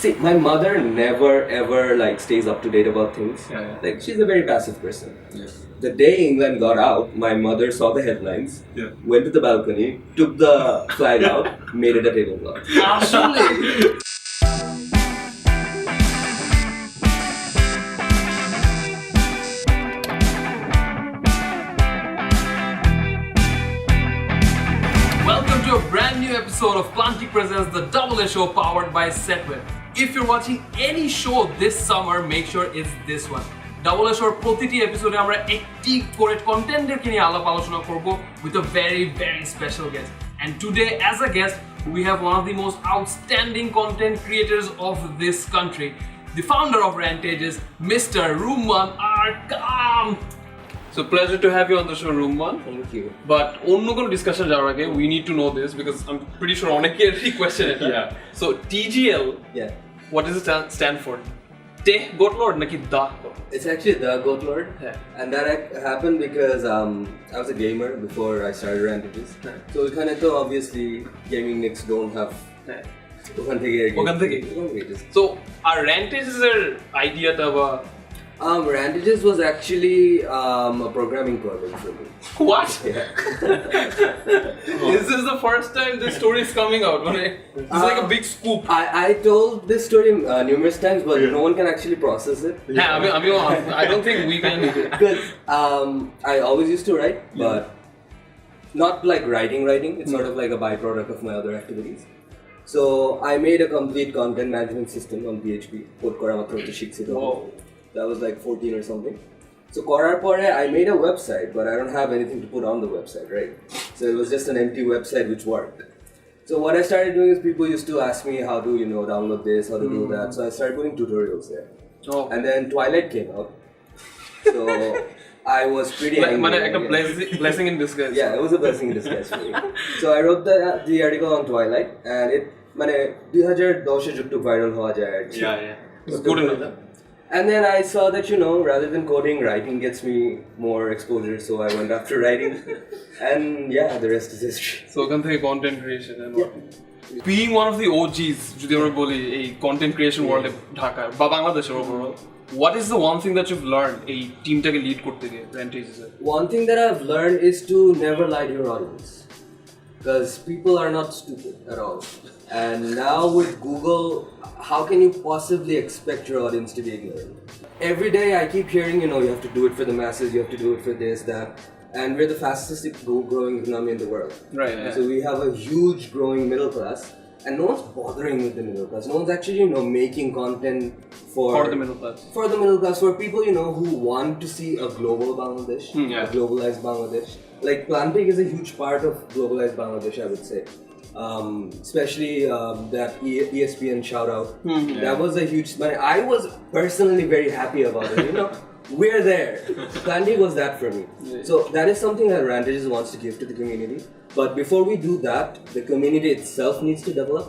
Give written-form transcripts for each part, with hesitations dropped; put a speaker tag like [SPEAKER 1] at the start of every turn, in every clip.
[SPEAKER 1] See, my mother never ever like stays up to date about things. Like she's a very passive person. The day England got out, my mother saw the headlines, went to the balcony, took the flag out, made it a TehGoatLord.
[SPEAKER 2] Absolutely. Welcome to a brand new episode of Plaantik presents the Double A Show powered by Setweb. If you're watching any show this summer, make sure it's this one. Double A Show's প্রতিটি এপিসোডে আমরা একটি করে কন্টেন্টকে নিয়ে আলাপ আলোচনা করব with a very special guest. And today as a guest, we have one of the most outstanding content creators of this country, the founder of Rantages, Mr. Rumman. So pleasure to have you on the show, Rumman.
[SPEAKER 1] Thank you.
[SPEAKER 2] But অন্য কোনো discussion যাওয়ার আগে we need to know this because I'm pretty sure অনেকেরই question এটা. So TGL, what does it stand for? TehGoatLord নাকি the?
[SPEAKER 1] It's actually TehGoatLord, and that happened because I was a gamer before I started Rantages. So kind of obviously gaming nicks don't have. ওখান থেকে.
[SPEAKER 2] So our Rantages idea বা
[SPEAKER 1] Rantages was actually a programming project for me.
[SPEAKER 2] What? This is the first time this story is coming out. It's like a big scoop.
[SPEAKER 1] I told this story numerous times, but no one can actually process it.
[SPEAKER 2] I don't think we can.
[SPEAKER 1] Because I always used to write, but not like writing. It's sort of like a byproduct of my other activities. So I made a complete content management system on PHP. That was like 14 or something. So korar pore I made a website, but I don't have anything to put on the website, right? So it was just an empty website which worked. So what I started doing is people used to ask me how to, download this, how to do that. So I started putting tutorials there. And then Twilight came out. So I was pretty angry.
[SPEAKER 2] Like a blessing in disguise.
[SPEAKER 1] Yeah, it was a blessing in disguise for me. So I wrote the article on Twilight, and it 2010 যুগ viral হওয়া যায় আর কি.
[SPEAKER 2] It's good enough.
[SPEAKER 1] And then I saw that, rather than coding, writing gets me more exposure, so I went after writing. And the rest is history.
[SPEAKER 2] So, content creation and what? Being one of the OGs, যদি আমরা বলি এই content creation world এ ঢাকার বা বাংলাদেশের overall, what is the one thing that you've learned এই টিমটাকে lead করতে গিয়ে Rantages এর?
[SPEAKER 1] One thing that I've learned is to never lie to your audience. Because people are not stupid at all. And now with Google, how can you possibly expect your audience to be ignorant? Every day I keep hearing, you have to do it for the masses, you have to do it for this, that. And we're the fastest growing economy in the world.
[SPEAKER 2] Right.
[SPEAKER 1] So we have a huge growing middle class. And no one's bothering with the middle class. No one's actually, making content for
[SPEAKER 2] the middle class.
[SPEAKER 1] For the middle class, for people, who want to see a global Bangladesh, a globalized Bangladesh. Like Plaantik is a huge part of globalized Bangladesh, I would say. Especially that ESPN shout out. That was a huge. I was personally very happy about it. We're there. Plaantik was that for me. So that is something that Rantages wants to give to the community. But before we do that, the community itself needs to develop.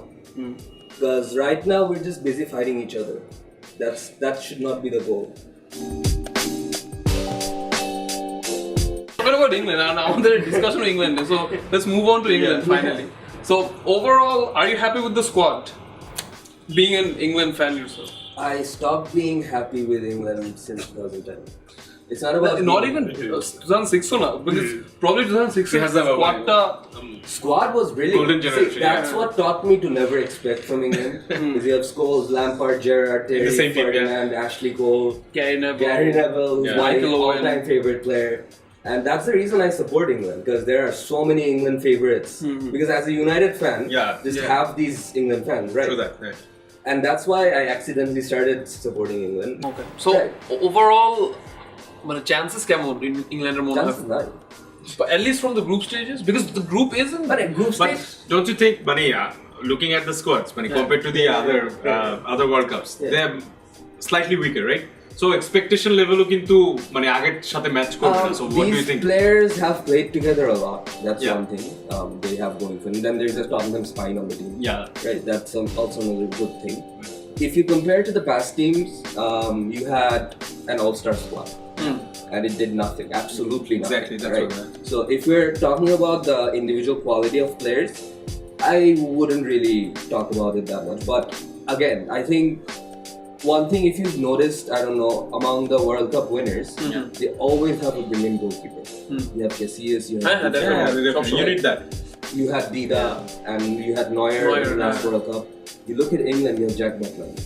[SPEAKER 1] Because right now we're just busy fighting each other. That should not be the goal.
[SPEAKER 2] What about England? Now there is discussion of England. So let's move on to England finally. So overall, are you happy with the squad? Being an England fan yourself.
[SPEAKER 1] I stopped being happy with England since 2010. It's not about
[SPEAKER 2] not even 2006 now, because probably 2006
[SPEAKER 1] squad was brilliant.
[SPEAKER 3] Golden generation.
[SPEAKER 1] See, that's what taught me to never expect from England. Because you have Scholes, Lampard, Gerrard, Terry, Ferdinand, Ashley Cole,
[SPEAKER 2] Gary Neville,
[SPEAKER 1] who's my all-time favorite player. And that's the reason I support England, because there are so many England favorites. Because as a United fan, have these England fans, right?
[SPEAKER 3] True that, right.
[SPEAKER 1] And that's why I accidentally started supporting England.
[SPEAKER 2] Okay. So overall, chances কেমন ইংল্যান্ডের মধ্যে?
[SPEAKER 1] Chances none.
[SPEAKER 2] But at least from the group stages, because the group isn't.
[SPEAKER 1] But group stage.
[SPEAKER 3] Don't you think, looking at the squads, compared to the other World Cups, they're slightly weaker, right? So expectation level কিন্তু আগের সাথে match করবে না. So what do you think?
[SPEAKER 1] These players have played together a lot. That's one thing they have going for them. Then there's a Tottenham spine on the team. Right. That's also another good thing. If you compare to the past teams, you had an all-star squad. And it did nothing, absolutely nothing.
[SPEAKER 3] Exactly, that's
[SPEAKER 1] right?
[SPEAKER 3] right.
[SPEAKER 1] So if we're talking about the individual quality of players, I wouldn't really talk about it that much. But again, I think one thing, if you've noticed, I don't know, among the World Cup winners, they always have a brilliant goalkeeper. You have Casillas, you have
[SPEAKER 3] definitely. You need that.
[SPEAKER 1] You had Dida, and you had Neuer in the last World Cup. You look at England, you have Jack Butland.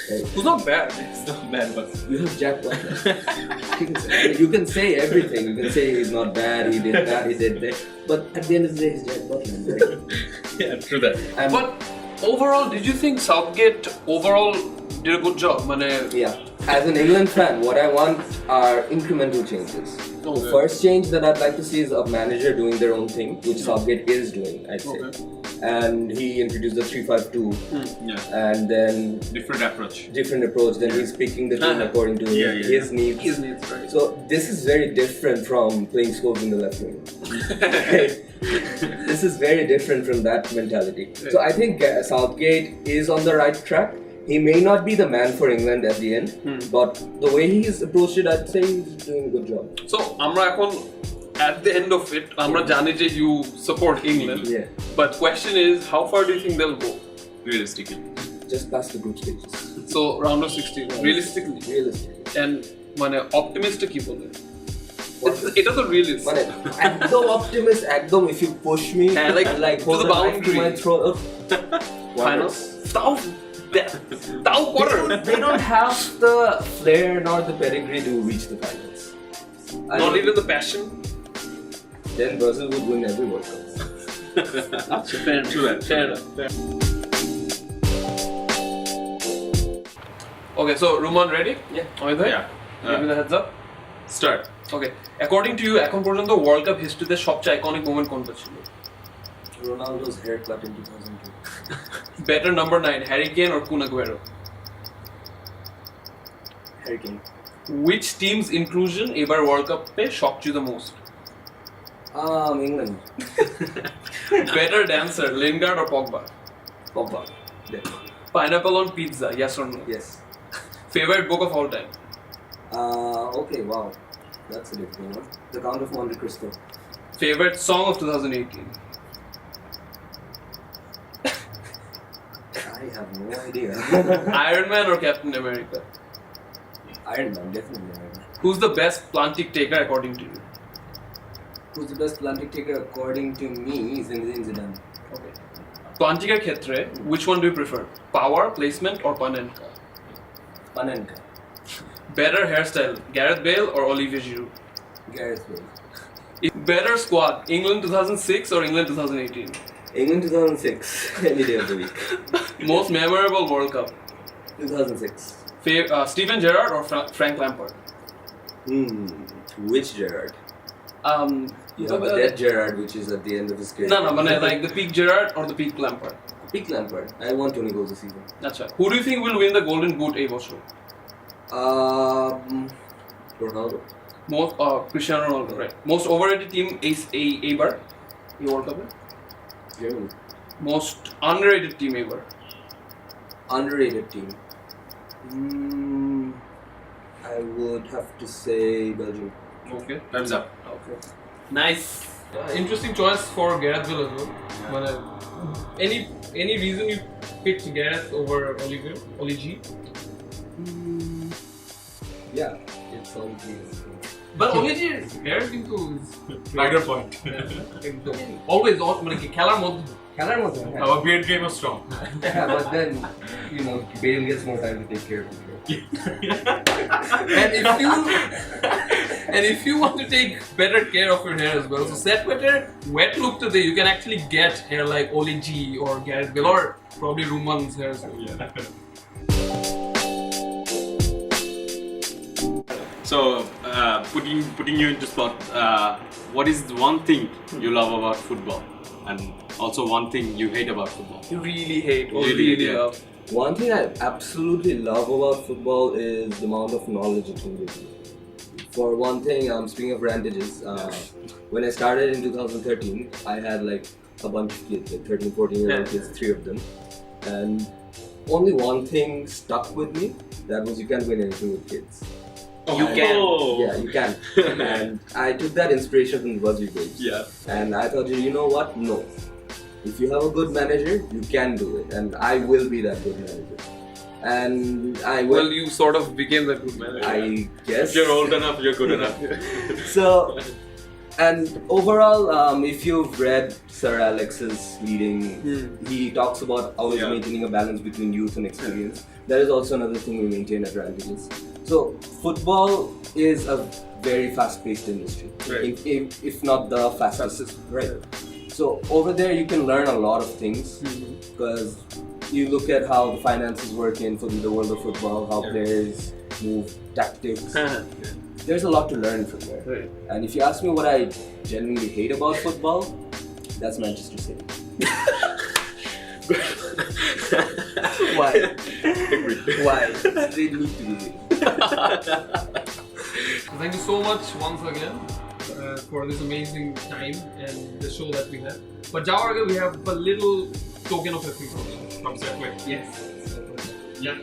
[SPEAKER 1] Right?
[SPEAKER 2] Who's not bad.
[SPEAKER 3] It's not bad, but
[SPEAKER 1] You have Jack Butland. You can say everything. You can say he's not bad, he did that, he did that. But at the end of the day, he's Jack Butland, right?
[SPEAKER 3] yeah, true that.
[SPEAKER 2] But overall, did you think Southgate overall did a good job?
[SPEAKER 1] Yeah. As an England fan, what I want are incremental changes. The first change that I'd like to see is a manager doing their own thing, which Southgate is doing, I'd say. And he introduced the 3-5-2, and then
[SPEAKER 3] Different approach.
[SPEAKER 1] Then he's picking the team according to his needs.
[SPEAKER 2] His needs, right.
[SPEAKER 1] So this is very different from playing Scholes in the left wing. This is very different from that mentality. So I think Southgate is on the right track. He may not be the man for England at the end, but the way he's approached it, I'd say he's doing a good job.
[SPEAKER 2] So, at the end of it, Amra jani je you support England.
[SPEAKER 1] Yeah.
[SPEAKER 2] But question is, how far do you think they'll go?
[SPEAKER 3] Realistically.
[SPEAKER 1] Just past the group stages.
[SPEAKER 2] So, round of 16, realistically. And optimistic ki bole. It's a realist.
[SPEAKER 1] Ekdom optimist, ekdom if you push me,
[SPEAKER 2] like
[SPEAKER 1] hold
[SPEAKER 2] to the boundary.
[SPEAKER 1] my throat.
[SPEAKER 2] Finals?
[SPEAKER 1] They don't have the flair nor the pedigree to reach the finals.
[SPEAKER 2] Not even the passion.
[SPEAKER 1] Then Brazil would win every World Cup.
[SPEAKER 2] Fair enough. Okay, so Rumman ready?
[SPEAKER 1] Yeah.
[SPEAKER 3] Yeah.
[SPEAKER 2] Give me the heads up.
[SPEAKER 3] Start.
[SPEAKER 2] Okay. According to you, এখন পর্যন্ত World Cup history তে সবচেয়ে iconic moment কোনটা ছিল?
[SPEAKER 1] Ronaldo's haircut in 2002.
[SPEAKER 2] Better number 9, Harry Kane or Kun Aguero?
[SPEAKER 1] Harry Kane.
[SPEAKER 2] Which team's inclusion ever World Cup pe shocked you the most?
[SPEAKER 1] England.
[SPEAKER 2] Better dancer, Lingard or Pogba?
[SPEAKER 1] Pogba.
[SPEAKER 2] Pineapple on pizza, yes or no?
[SPEAKER 1] Yes.
[SPEAKER 2] Favorite book of all time?
[SPEAKER 1] Okay, wow. That's a difficult one. The Count of Monte Cristo.
[SPEAKER 2] Favorite song of 2018?
[SPEAKER 1] I have no idea.
[SPEAKER 2] Iron Man or Captain America?
[SPEAKER 1] Iron Man, definitely Iron Man.
[SPEAKER 2] Who's the best Plaantik taker according to you?
[SPEAKER 1] Who's the best Plaantik taker according to me is Zinedine Zidane.
[SPEAKER 2] Okay. Plaantikar khetre, which one do you prefer? Power, placement or Panenka?
[SPEAKER 1] Panenka.
[SPEAKER 2] Better hairstyle, Gareth Bale or Olivier Giroud?
[SPEAKER 1] Gareth Bale.
[SPEAKER 2] Better squad, England 2006 or England 2018?
[SPEAKER 1] England 2006, any day of the week.
[SPEAKER 2] Most memorable World Cup?
[SPEAKER 1] 2006.
[SPEAKER 2] Steven Gerrard or Frank Lampard?
[SPEAKER 1] Which Gerrard? You have a dead Gerrard, which is at the end of his career.
[SPEAKER 2] No, like the peak Gerrard or the peak Lampard?
[SPEAKER 1] Peak Lampard. I want 20 goals this season.
[SPEAKER 2] That's right. Who do you think will win the Golden Boot এই বছর?
[SPEAKER 1] Ronaldo.
[SPEAKER 2] Most Cristiano Ronaldo, right? Most overrated team is এইবার এই World Cup?
[SPEAKER 1] Germany.
[SPEAKER 2] Most underrated team ever?
[SPEAKER 1] Underrated team. I would have to say Belgium.
[SPEAKER 2] Okay.
[SPEAKER 3] Time's up.
[SPEAKER 2] Okay. Nice. Interesting choice for Gareth Bale as well. But any reason you picked Gareth over Oli G?
[SPEAKER 1] Yeah, it's all good.
[SPEAKER 2] But Oli G is Gareth কিন্তু
[SPEAKER 3] Rider point.
[SPEAKER 2] always মানে কি খেলার মধ্যে
[SPEAKER 3] Our beard game was strong.
[SPEAKER 1] Yeah, but then, Bale gets more time to take care of him.
[SPEAKER 2] and if you want to take better care of your hair as well, so set wet look today, you can actually get hair like Oli G or Gareth Bale or probably Rumman's hair as well.
[SPEAKER 3] Yeah. So, putting you into spot, what is the one thing you love about football, and also one thing you hate about football?
[SPEAKER 2] You really hate or
[SPEAKER 3] Really,
[SPEAKER 2] love?
[SPEAKER 1] One thing I absolutely love about football is the amount of knowledge it can give you. For one thing, speaking of Rantages, when I started in 2013, I had like a bunch of kids, like 13, 14-year-old kids, 3 of them. And only one thing stuck with me, that was you can't win anything with kids.
[SPEAKER 2] You can.
[SPEAKER 1] Yeah, you can. And I took that inspiration from the Buzzy Babes.
[SPEAKER 3] Yeah.
[SPEAKER 1] And I thought, you know what? No. If you have a good manager, you can do it, and I will be that good manager. And I will.
[SPEAKER 2] Well, you sort of became that good manager.
[SPEAKER 1] I guess.
[SPEAKER 3] If you're old enough, you're good enough.
[SPEAKER 1] So, and overall, if you've read Sir Alex's reading, he talks about always maintaining a balance between youth and experience. That is also another thing we maintain at Rantages. So, football is a very fast-paced industry,
[SPEAKER 2] Right.
[SPEAKER 1] if not the fastest. Right. So over there, you can learn a lot of things because you look at how the finances work in for the world of football, how players move, tactics. There's a lot to learn from there.
[SPEAKER 2] Right.
[SPEAKER 1] And if you ask me what I genuinely hate about football, that's Manchester City. Why? Why? They need to be there.
[SPEAKER 2] Thank you so much once again for this amazing time and the show that we had. But Jawarga, we have a little token of appreciation from Setway. Yes. Yeah.